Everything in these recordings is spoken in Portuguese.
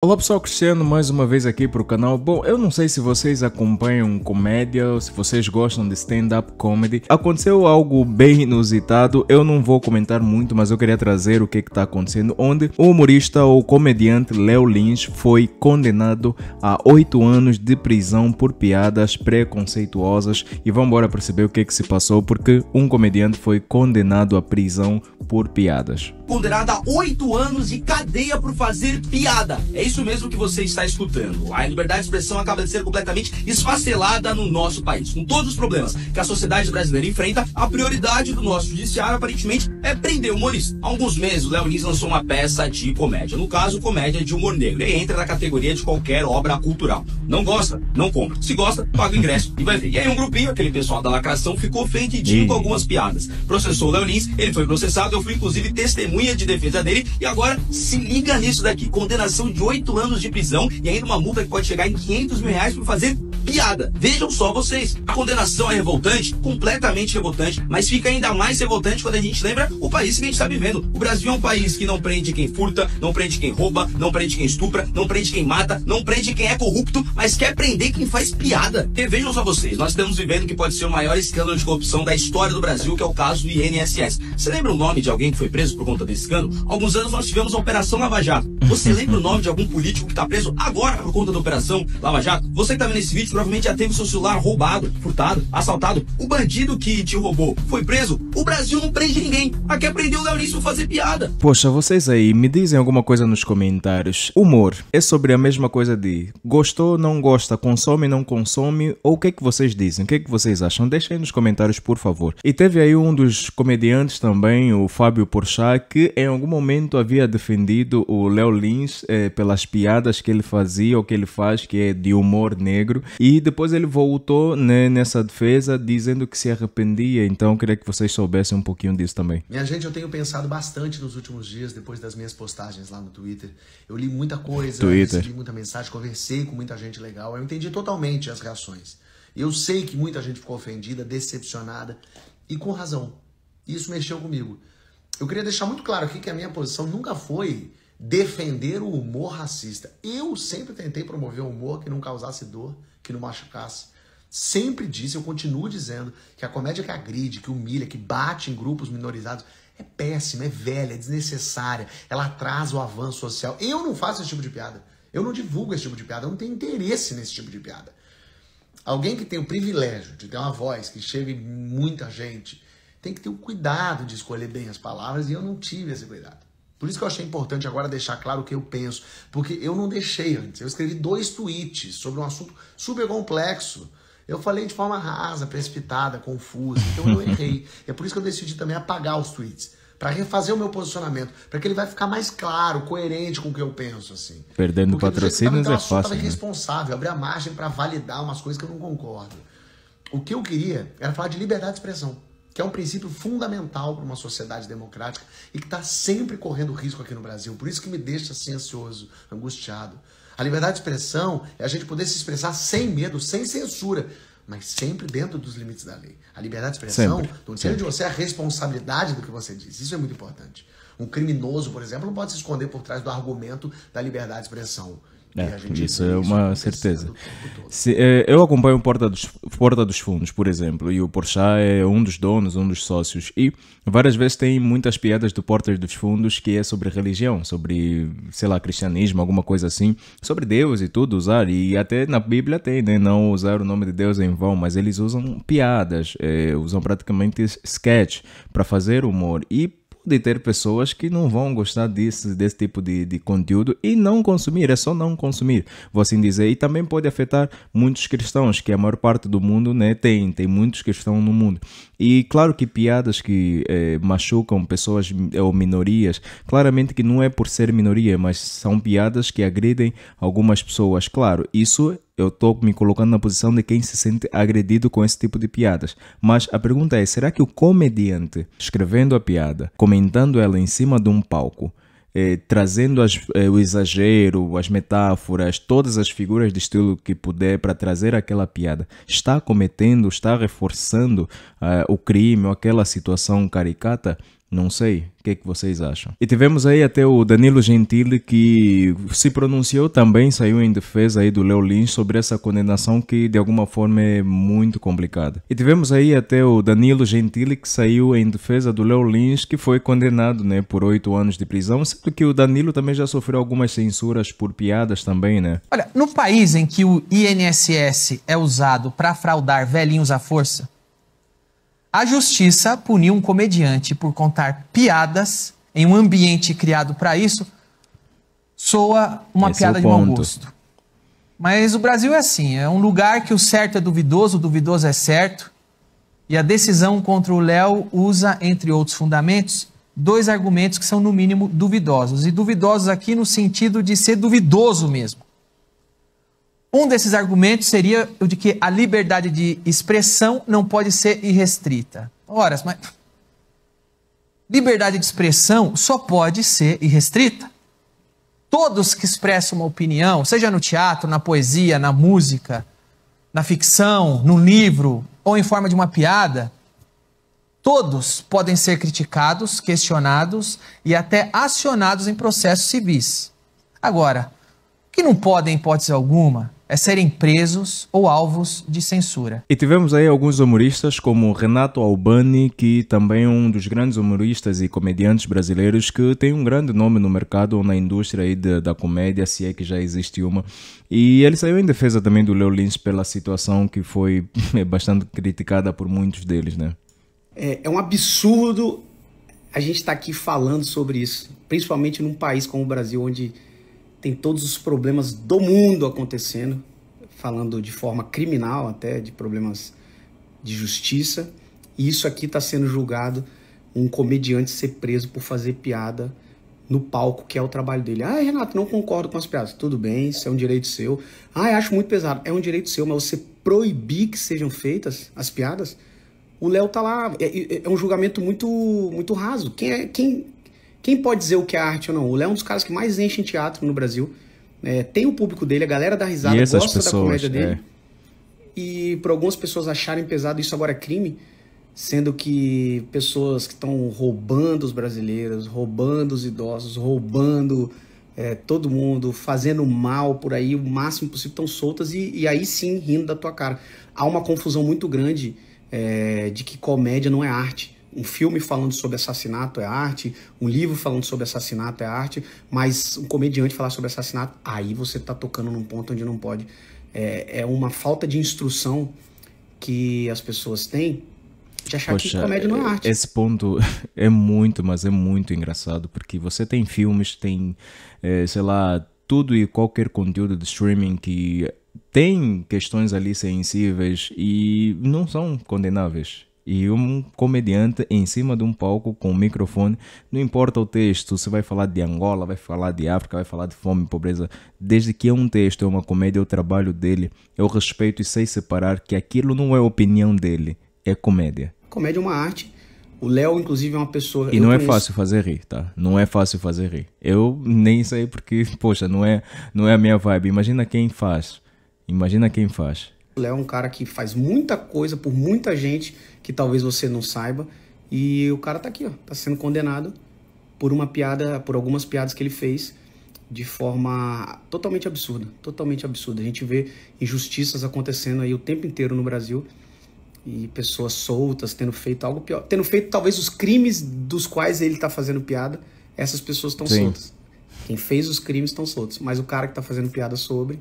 Olá pessoal, Cristiano mais uma vez aqui para o canal. Bom, eu não sei se vocês acompanham comédia ou se vocês gostam de stand-up comedy. Aconteceu algo bem inusitado, eu não vou comentar muito, mas eu queria trazer o que está acontecendo, onde o humorista ou comediante Léo Lins foi condenado a 8 anos de prisão por piadas preconceituosas. E vamos embora perceber o que se passou, porque um comediante foi condenado à prisão por piadas. Condenado a 8 anos de cadeia por fazer piada. É isso mesmo que você está escutando. A liberdade de expressão acaba de ser completamente esfacelada no nosso país. Com todos os problemas que a sociedade brasileira enfrenta, a prioridade do nosso judiciário, aparentemente, é prender o humorista. Há alguns meses, o Léo Lins lançou uma peça de comédia. No caso, comédia de humor negro. E entra na categoria de qualquer obra cultural. Não gosta? Não compra. Se gosta, paga o ingresso e vai ver. E aí um grupinho, aquele pessoal da lacração, ficou ofendidinho com algumas piadas. Processou o Léo Lins, ele foi processado, eu fui inclusive testemunha de defesa dele, e agora se liga nisso daqui, condenação de 8 anos de prisão e ainda uma multa que pode chegar em 500 mil reais por fazer piada. Vejam só vocês, a condenação é revoltante, completamente revoltante, mas fica ainda mais revoltante quando a gente lembra o país que a gente está vivendo. O Brasil é um país que não prende quem furta, não prende quem rouba, não prende quem estupra, não prende quem mata, não prende quem é corrupto, mas quer prender quem faz piada. E vejam só vocês, nós estamos vivendo o que pode ser o maior escândalo de corrupção da história do Brasil, que é o caso do INSS. Você lembra o nome de alguém que foi preso por conta desse escândalo? Há alguns anos nós tivemos a Operação Lava Jato. Você lembra o nome de algum político que está preso agora por conta da Operação Lava Jato? Você que está vendo esse vídeo provavelmente já teve seu celular roubado, furtado, assaltado. O bandido que te roubou foi preso. O Brasil não prende ninguém. Aqui aprendeu o Léo Lins por fazer piada. Poxa, vocês aí, me dizem alguma coisa nos comentários. Humor é sobre a mesma coisa de gostou, não gosta, consome, não consome, ou o que é que vocês dizem? O que é que vocês acham? Deixem aí nos comentários, por favor. E teve aí um dos comediantes também, o Fábio Porchat, que em algum momento havia defendido o Léo Lins pelas piadas que ele fazia ou que ele faz, que é de humor negro, e depois ele voltou, né, nessa defesa dizendo que se arrependia. Então eu queria que vocês soubessem um pouquinho disso também. Minha gente, eu tenho pensado bastante nos últimos dias, depois das minhas postagens lá no Twitter. Eu li muita coisa, recebi muita mensagem, conversei com muita gente legal, eu entendi totalmente as reações. Eu sei que muita gente ficou ofendida, decepcionada, e com razão. Isso mexeu comigo. Eu queria deixar muito claro aqui que a minha posição nunca foi defender o humor racista. Eu sempre tentei promover um humor que não causasse dor, que não machucasse. Sempre disse, eu continuo dizendo, que a comédia que agride, que humilha, que bate em grupos minorizados é péssima, é velha, é desnecessária. Ela atrasa o avanço social. Eu não faço esse tipo de piada. Eu não divulgo esse tipo de piada. Eu não tenho interesse nesse tipo de piada. Alguém que tem o privilégio de ter uma voz que chega em muita gente tem que ter o cuidado de escolher bem as palavras, e eu não tive esse cuidado. Por isso que eu achei importante agora deixar claro o que eu penso, porque eu não deixei antes. Eu escrevi 2 tweets sobre um assunto super complexo. Eu falei de forma rasa, precipitada, confusa, então eu errei. É por isso que eu decidi também apagar os tweets, para refazer o meu posicionamento, para que ele vai ficar mais claro, coerente com o que eu penso, assim. Perdendo patrocínios é fácil, Eu estava né? irresponsável, abrir a margem para validar umas coisas que eu não concordo. O que eu queria era falar de liberdade de expressão, que é um princípio fundamental para uma sociedade democrática e que está sempre correndo risco aqui no Brasil. Por isso que me deixa assim ansioso, angustiado. A liberdade de expressão é a gente poder se expressar sem medo, sem censura, mas sempre dentro dos limites da lei. A liberdade de expressão não tira de você a responsabilidade do que você diz. Isso é muito importante. Um criminoso, por exemplo, não pode se esconder por trás do argumento da liberdade de expressão. Isso é uma certeza. Eu acompanho o Porta dos Fundos, por exemplo, e o Porchat é um dos donos, um dos sócios, e várias vezes tem muitas piadas do Porta dos Fundos que é sobre religião, sobre, sei lá, cristianismo, alguma coisa assim, sobre Deus e tudo, usar, e até na Bíblia tem, né, não usar o nome de Deus em vão, mas eles usam piadas, usam praticamente sketch para fazer humor, e de ter pessoas que não vão gostar desse tipo de conteúdo e não consumir, é só não consumir, vou assim dizer. E também pode afetar muitos cristãos, que a maior parte do mundo, né, tem muitos cristãos no mundo. E claro que piadas que machucam pessoas ou minorias, claramente que não é por ser minoria, mas são piadas que agridem algumas pessoas. Claro, isso eu estou me colocando na posição de quem se sente agredido com esse tipo de piadas. Mas a pergunta é, será que o comediante, escrevendo a piada, comentando ela em cima de um palco, trazendo o exagero, as metáforas, todas as figuras de estilo que puder para trazer aquela piada, está cometendo, está reforçando o crime ou aquela situação caricata? Não sei, o que é que vocês acham? E tivemos aí até o Danilo Gentili que se pronunciou também, saiu em defesa aí do Léo Lins sobre essa condenação que de alguma forma é muito complicada. E tivemos aí até o Danilo Gentili que saiu em defesa do Léo Lins, que foi condenado, né, por 8 anos de prisão, sendo que o Danilo também já sofreu algumas censuras por piadas também, né? Olha, no país em que o INSS é usado para fraudar velhinhos à força, a justiça puniu um comediante por contar piadas em um ambiente criado para isso. Soa uma piada de mau gosto. Mas o Brasil é assim, é um lugar que o certo é duvidoso, o duvidoso é certo. E a decisão contra o Léo usa, entre outros fundamentos, 2 argumentos que são no mínimo duvidosos. E duvidosos aqui no sentido de ser duvidoso mesmo. Um desses argumentos seria o de que a liberdade de expressão não pode ser irrestrita. Ora, mas liberdade de expressão só pode ser irrestrita. Todos que expressam uma opinião, seja no teatro, na poesia, na música, na ficção, no livro ou em forma de uma piada, todos podem ser criticados, questionados e até acionados em processos civis. Agora, o que não podem, em hipótese alguma, é serem presos ou alvos de censura. E tivemos aí alguns humoristas como Renato Albani, que também é um dos grandes humoristas e comediantes brasileiros que tem um grande nome no mercado ou na indústria aí da comédia, se é que já existe uma. E ele saiu em defesa também do Léo Lins pela situação que foi bastante criticada por muitos deles, né? É um absurdo a gente estar aqui falando sobre isso, principalmente num país como o Brasil, onde tem todos os problemas do mundo acontecendo, falando de forma criminal até, de problemas de justiça. E isso aqui está sendo julgado, um comediante ser preso por fazer piada no palco, que é o trabalho dele. Ah, Renato, não concordo com as piadas. Tudo bem, isso é um direito seu. Ah, eu acho muito pesado. É um direito seu, mas você proibir que sejam feitas as piadas, o Léo tá lá. É um julgamento muito raso. Quem pode dizer o que é arte ou não? O Léo é um dos caras que mais enche em teatro no Brasil. Tem o público dele, a galera dá risada, gosta da comédia dele. E por algumas pessoas acharem pesado, isso agora é crime, sendo que pessoas que estão roubando os brasileiros, roubando os idosos, roubando todo mundo, fazendo mal por aí, o máximo possível, estão soltas e aí sim rindo da tua cara. Há uma confusão muito grande de que comédia não é arte. Um filme falando sobre assassinato é arte, um livro falando sobre assassinato é arte, mas um comediante falar sobre assassinato, aí você tá tocando num ponto onde não pode. É uma falta de instrução que as pessoas têm de achar que comédia não é arte. Esse ponto é muito, mas é muito engraçado, porque você tem filmes, tem, sei lá, tudo e qualquer conteúdo de streaming que tem questões ali sensíveis e não são condenáveis. E um comediante em cima de um palco com um microfone, não importa o texto, você vai falar de Angola, vai falar de África, vai falar de fome e pobreza, desde que é um texto, é uma comédia, é o trabalho dele, eu respeito e sei separar que aquilo não é a opinião dele, é comédia. Comédia é uma arte. O Léo, inclusive, é uma pessoa... E não é fácil fazer rir, tá? Não é fácil fazer rir. Eu nem sei porque, poxa, não é a minha vibe. Imagina quem faz. O Léo é um cara que faz muita coisa por muita gente que talvez você não saiba. E o cara tá aqui, ó. Tá sendo condenado por uma piada, por algumas piadas que ele fez de forma totalmente absurda. Totalmente absurda. A gente vê injustiças acontecendo aí o tempo inteiro no Brasil. E pessoas soltas tendo feito algo pior. Tendo feito talvez os crimes dos quais ele tá fazendo piada. Essas pessoas estão soltas. Quem fez os crimes estão soltos. Mas o cara que tá fazendo piada sobre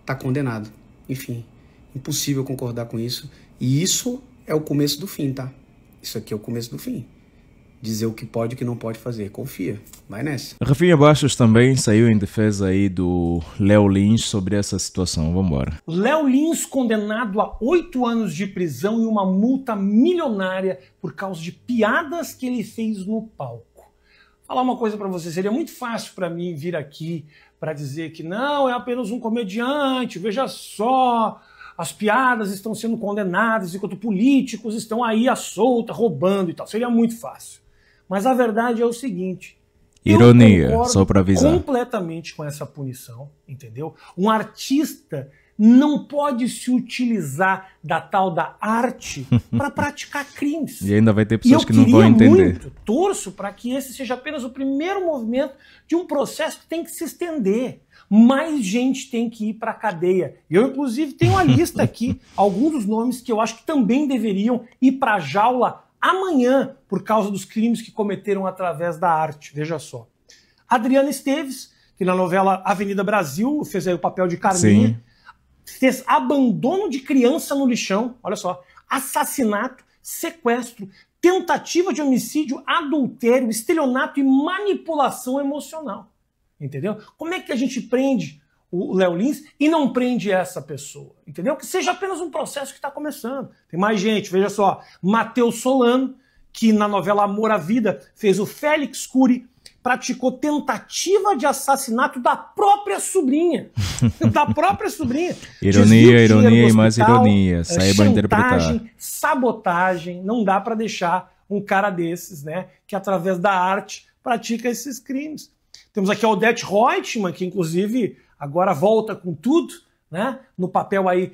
tá condenado. Enfim, impossível concordar com isso. E isso é o começo do fim, tá? Isso aqui é o começo do fim. Dizer o que pode e o que não pode fazer. Confia. Vai nessa. Rafinha Bastos também saiu em defesa aí do Léo Lins sobre essa situação. Vambora. Léo Lins condenado a 8 anos de prisão e uma multa milionária por causa de piadas que ele fez no palco. Falar uma coisa pra você, seria muito fácil pra mim vir aqui pra dizer que não, é apenas um comediante, veja só, as piadas estão sendo condenadas enquanto políticos estão aí à solta, roubando e tal. Seria muito fácil. Mas a verdade é o seguinte... Ironia, só pra avisar. Completamente com essa punição, entendeu? Um artista não pode se utilizar da tal da arte para praticar crimes. E ainda vai ter pessoas que não vão entender. Torço para que esse seja apenas o primeiro movimento de um processo que tem que se estender. Mais gente tem que ir para a cadeia. Eu, inclusive, tenho uma lista aqui, alguns dos nomes que eu acho que também deveriam ir para a jaula amanhã por causa dos crimes que cometeram através da arte. Veja só. Adriana Esteves, que na novela Avenida Brasil fez aí o papel de Carminha. Sim. Fez abandono de criança no lixão, olha só, assassinato, sequestro, tentativa de homicídio, adultério, estelionato e manipulação emocional. Entendeu? Como é que a gente prende o Léo Lins e não prende essa pessoa? Entendeu? Que seja apenas um processo que está começando. Tem mais gente, veja só, Matheus Solano, que na novela Amor à Vida fez o Félix Cury, praticou tentativa de assassinato da própria sobrinha. Da própria sobrinha. Ironia, ironia e mais ironia. Saiba interpretar. Sabotagem. Não dá para deixar um cara desses, né, que através da arte pratica esses crimes. Temos aqui a Odete Reutemann, que inclusive agora volta com tudo, né, no papel aí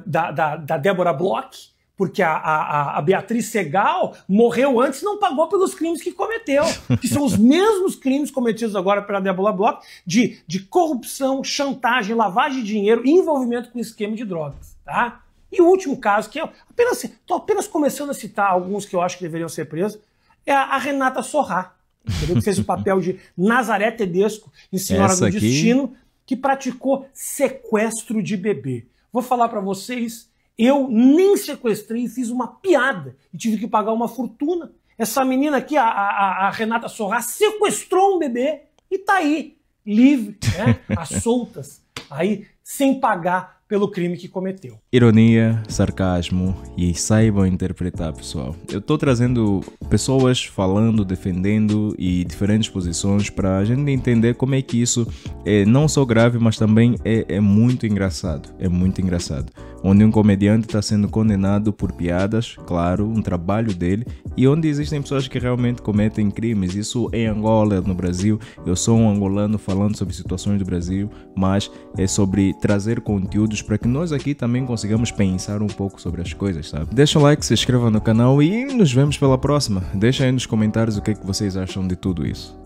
da Débora Bloch, porque a Beatriz Segal morreu antes e não pagou pelos crimes que cometeu, que são os mesmos crimes cometidos agora pela Débora Bloch, de corrupção, chantagem, lavagem de dinheiro e envolvimento com esquema de drogas. Tá? E o último caso, que estou apenas começando a citar alguns que eu acho que deveriam ser presos, é a Renata Sorrah, que fez o papel de Nazaré Tedesco em Senhora do Destino, que praticou sequestro de bebê. Vou falar para vocês, eu nem sequestrei, fiz uma piada e tive que pagar uma fortuna. Essa menina aqui, a Renata Sorrah, sequestrou um bebê e tá aí, livre, né, às soltas, aí, sem pagar pelo crime que cometeu. Ironia, sarcasmo e saibam interpretar, pessoal. Eu estou trazendo pessoas falando, defendendo e diferentes posições para a gente entender como é que isso é não só grave, mas também é muito engraçado. É muito engraçado. Onde um comediante está sendo condenado por piadas, claro, um trabalho dele, e onde existem pessoas que realmente cometem crimes. Isso em Angola, no Brasil. Eu sou um angolano falando sobre situações do Brasil, mas é sobre trazer conteúdos para que nós aqui também consigamos pensar um pouco sobre as coisas, sabe? Deixa o like, se inscreva no canal e nos vemos pela próxima. Deixa aí nos comentários o que é que vocês acham de tudo isso.